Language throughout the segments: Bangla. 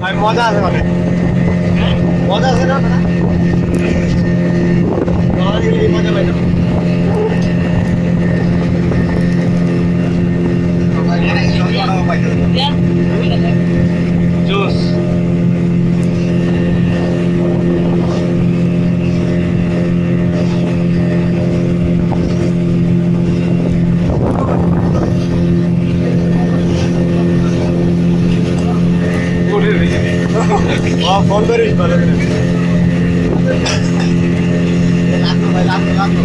ভাই মজা আছে মানে মজা আছে না এই মজা পাই না জুস ফোন করিস ভালো করে লাগলো ভাই লাগলো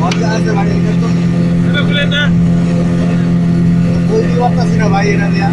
মজা আছে ভাই এটা তো খুলে না বই দিতে পারতাছি না ভাই এটা দিয়া